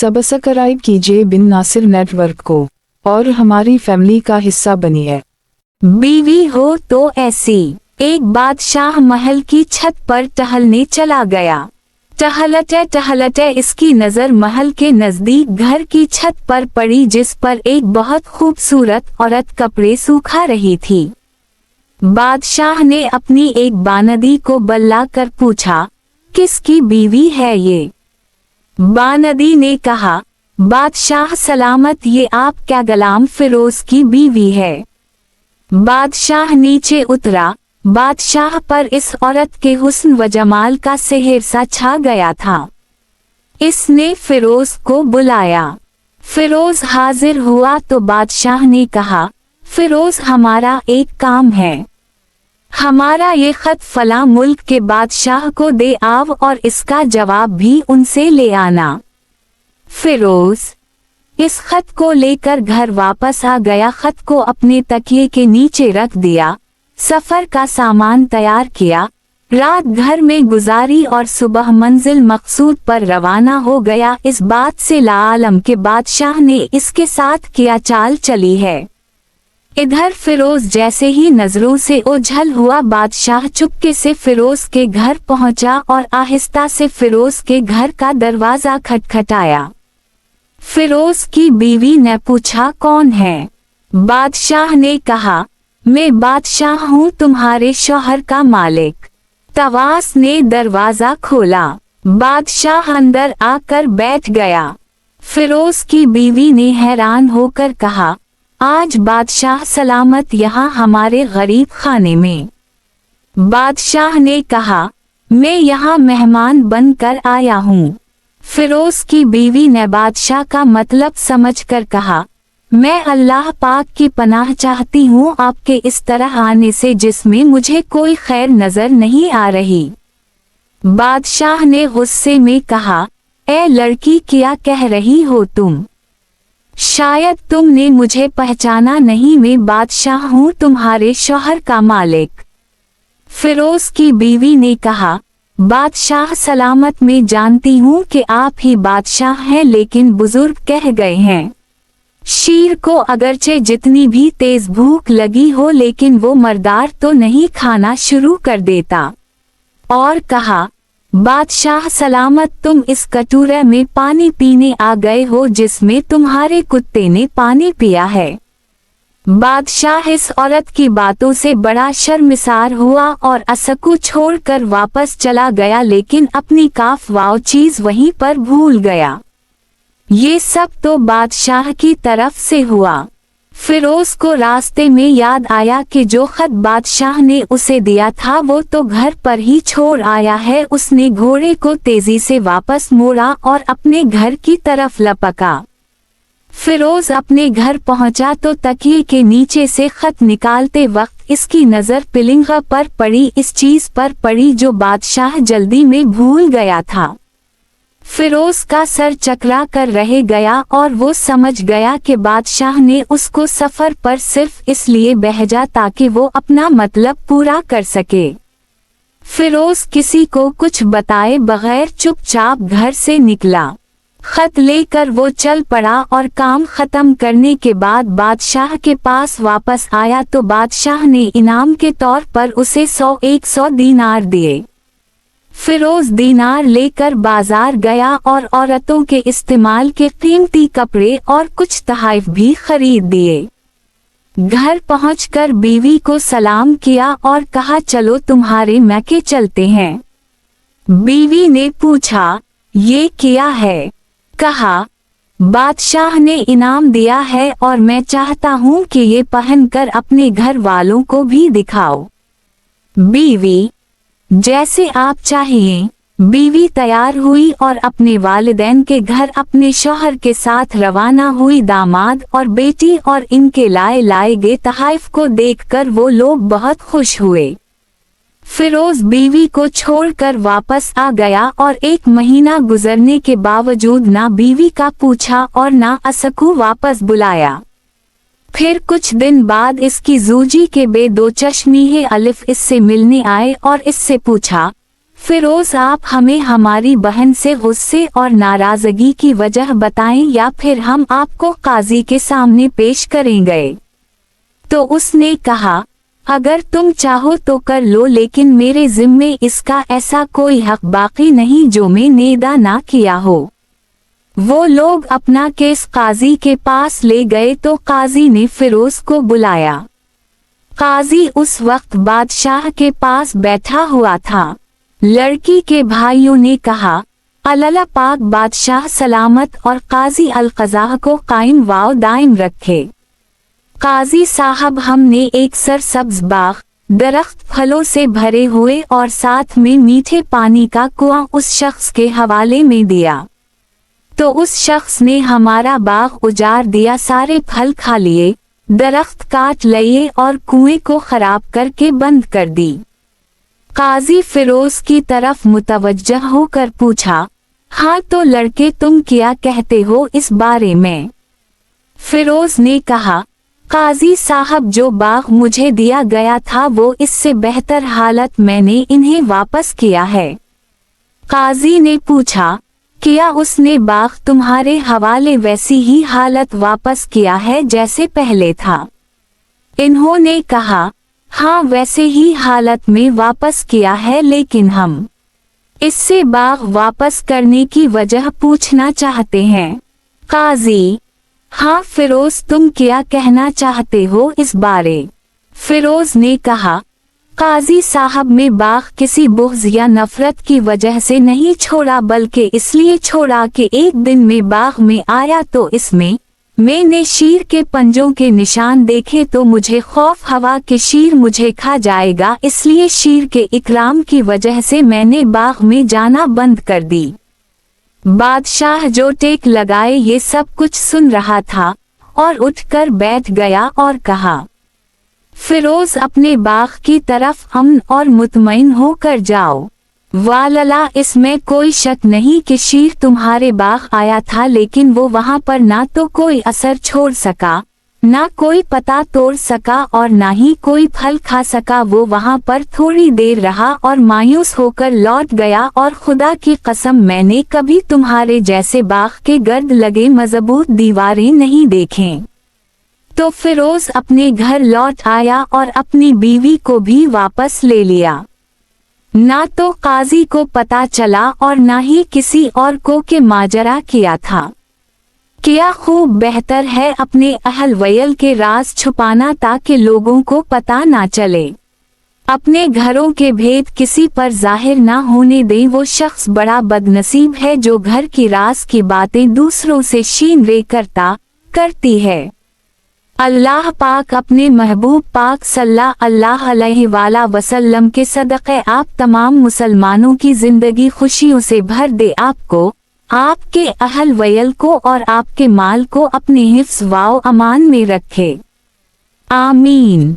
Subscribe कीजिए बिन Nasir network को और हमारी फैमिली का हिस्सा बनिए। बीवी हो तो ऐसी। एक बादशाह महल की छत पर टहलने चला गया। टहलते टहलते इसकी नजर महल के नजदीक घर की छत पर पड़ी, जिस पर एक बहुत खूबसूरत औरत कपड़े सूखा रही थी। बादशाह ने अपनी एक बानदी को बुला कर पूछा, किसकी बीवी है ये? बानदी ने कहा, बादशाह सलामत, ये आपका गुलाम फिरोज की बीवी है। बादशाह नीचे उतरा। बादशाह पर इस औरत के हुस्न व जमाल का सेहर सा छा गया था। इसने फिरोज को बुलाया। फिरोज हाजिर हुआ तो बादशाह ने कहा, फिरोज, हमारा एक काम है। हमारा ये खत फला मुल्क के बादशाह को दे आव और इसका जवाब भी उनसे ले आना। फिरोज इस खत को लेकर घर वापस आ गया। खत को अपने तकिए के नीचे रख दिया। सफर का सामान तैयार किया। रात घर में गुजारी और सुबह मंजिल मकसूद पर रवाना हो गया। इस बात से लाआलम के बादशाह ने इसके साथ क्या चाल चली है। इधर फिरोज जैसे ही नजरों से ओझल हुआ, बादशाह चुपके से फिरोज के घर पहुंचा और आहिस्ता से फिरोज के घर का दरवाजा खटखटाया। फिरोज की बीवी ने पूछा, कौन है? बादशाह ने कहा, मैं बादशाह हूँ, तुम्हारे शौहर का मालिक। तवास ने दरवाजा खोला। बादशाह अंदर आकर बैठ गया। फिरोज की बीवी ने हैरान होकर कहा, आज बादशाह सलामत यहाँ हमारे गरीब खाने में? बादशाह ने कहा, मैं यहाँ मेहमान बनकर आया हूँ। फिरोज की बीवी ने बादशाह का मतलब समझकर कहा, मैं अल्लाह पाक की पनाह चाहती हूँ आपके इस तरह आने से, जिसमें मुझे कोई खैर नजर नहीं आ रही। बादशाह ने गुस्से में कहा, ए लड़की, क्या कह रही हो तुम? शायद तुमने मुझे पहचाना नहीं, मैं बादशाह हूँ, तुम्हारे शौहर का मालिक। फिरोज की बीवी ने कहा, बादशाह सलामत, मैं जानती हूँ कि आप ही बादशाह हैं, लेकिन बुजुर्ग कह गए हैं, शेर को अगरचे जितनी भी तेज भूख लगी हो, लेकिन वो मर्दार तो नहीं खाना शुरू कर देता। और कहा, बादशाह सलामत, तुम इस कटोरे में पानी पीने आ गए हो जिसमें तुम्हारे कुत्ते ने पानी पिया है। बादशाह इस औरत की बातों से बड़ा शर्मिसार हुआ और असकू छोड़कर वापस चला गया, लेकिन अपनी काफवाओ चीज वहीं पर भूल गया। ये सब तो बादशाह की तरफ से हुआ। फिरोज को रास्ते में याद आया कि जो खत बादशाह ने उसे दिया था वो तो घर पर ही छोड़ आया है। उसने घोड़े को तेजी से वापस मोड़ा और अपने घर की तरफ लपका। फिरोज अपने घर पहुंचा तो तकिए के नीचे से खत निकालते वक्त इसकी नजर पिलिंगा पर पड़ी, इस चीज पर पड़ी जो बादशाह जल्दी में भूल गया था। फिरोज का सर चकरा कर रह गया और वो समझ गया कि बादशाह ने उसको सफर पर सिर्फ इसलिए भेजा ताकि वो अपना मतलब पूरा कर सके। फिरोज किसी को कुछ बताए बगैर चुपचाप घर से निकला। खत लेकर वो चल पड़ा और काम खत्म करने के बाद बादशाह के पास वापस आया तो बादशाह ने इनाम के तौर पर उसे 100 दीनार दिए। फिरोज दीनार लेकर बाजार गया और औरतों के इस्तेमाल के कीमती कपड़े और कुछ तोहफे भी खरीद दिए। घर पहुंचकर बीवी को सलाम किया और कहा, चलो तुम्हारे मैके चलते हैं। बीवी ने पूछा, ये क्या है? कहा, बादशाह ने इनाम दिया है और मैं चाहता हूँ कि ये पहनकर अपने घर वालों को भी दिखाओ। बीवी, जैसे आप चाहिए। बीवी तैयार हुई और अपने वालिदैन के घर अपने शौहर के साथ रवाना हुई। दामाद और बेटी और इनके लाए गए तोहफे को देखकर वो लोग बहुत खुश हुए। फिरोज बीवी को छोड़कर वापस आ गया और 1 महीना गुजरने के बावजूद ना बीवी का पूछा और ना असकू वापस बुलाया। फिर कुछ दिन बाद इसकी जूजी के बे 2 चश्मी अलिफ इससे मिलने आए और इससे पूछा, फिरोज आप हमें हमारी बहन से गुस्से और नाराजगी की वजह बताएं या फिर हम आपको काजी के सामने पेश करेंगे। तो उसने कहा, अगर तुम चाहो तो कर लो, लेकिन मेरे जिम्मे इसका ऐसा कोई हक बाकी नहीं जो मैंने अदा ना किया हो। वो लोग अपना केस काजी के पास ले गए तो काजी ने फिरोज को बुलाया। काजी उस वक्त बादशाह के पास बैठा हुआ था। लड़की के भाइयों ने कहा, अल्लाह पाक बादशाह सलामत और काजी अल-क़ज़ा को कायम व दायम रखे। काजी साहब, हमने एक सरसब्ज बाग, दरख्त फलों से भरे हुए और साथ में मीठे पानी का कुआं उस शख्स के हवाले में दिया, तो उस शख्स ने हमारा बाग उजाड़ दिया, सारे फल खा लिए, दरख्त काट लिए और कुएं को खराब करके बंद कर दी। काजी फिरोज की तरफ मुतवज्जह होकर पूछा, हाँ तो लड़के तुम क्या कहते हो इस बारे में? फिरोज ने कहा, काजी साहब, जो बाग मुझे दिया गया था वो इससे बेहतर हालत मैंने इन्हें वापस किया है। काजी ने पूछा, क्या उसने बाग तुम्हारे हवाले वैसी ही हालत वापस किया है जैसे पहले था? इन्होंने कहा, हाँ वैसे ही हालत में वापस किया है, लेकिन हम इससे बाग वापस करने की वजह पूछना चाहते हैं। काजी, हाँ फिरोज, तुम क्या कहना चाहते हो इस बारे? फिरोज ने कहा, काजी साहब, मैं बाग किसी बुग़्ज़ या नफरत की वजह से नहीं छोड़ा, बल्कि इसलिए छोड़ा कि एक दिन मैं बाग में आया तो इसमें मैंने शीर के पंजों के निशान देखे, तो मुझे खौफ हवा कि शीर मुझे खा जाएगा, इसलिए शीर के इकराम की वजह से मैंने बाग में जाना बंद कर दी। बादशाह जो टेक लगाए ये सब कुछ सुन रहा था और उठकर बैठ गया और कहा, फिरोज, अपने बाग की तरफ अमन और मुतमईन होकर जाओ। वालला, इसमें कोई शक नहीं कि शीर तुम्हारे बाग आया था, लेकिन वो वहाँ पर ना तो कोई असर छोड़ सका, ना कोई पता तोड़ सका और ना ही कोई फल खा सका। वो वहाँ पर थोड़ी देर रहा और मायूस होकर लौट गया, और खुदा की कसम मैंने कभी तुम्हारे जैसे बाग के गर्द लगे मजबूत दीवारें नहीं देखें। तो फिरोज अपने घर लौट आया और अपनी बीवी को भी वापस ले लिया। ना तो काजी को पता चला और ना ही किसी और को के माजरा किया था। क्या खूब बेहतर है अपने अहल वयल के राज छुपाना ताकि लोगों को पता ना चले। अपने घरों के भेद किसी पर जाहिर ना होने दें। वो शख्स बड़ा बदनसीब है जो घर की राज की बातें दूसरों से छीन ले करती है। अल्लाह पाक अपने महबूब पाक सल्लल्लाहु अलैहि वसल्लम के सदक़े आप तमाम मुसलमानों की जिंदगी खुशियों से भर दे, आपको, आपके अहल वयल को और आपके माल को अपने हिफ्ज़ व अमान में रखे। आमीन।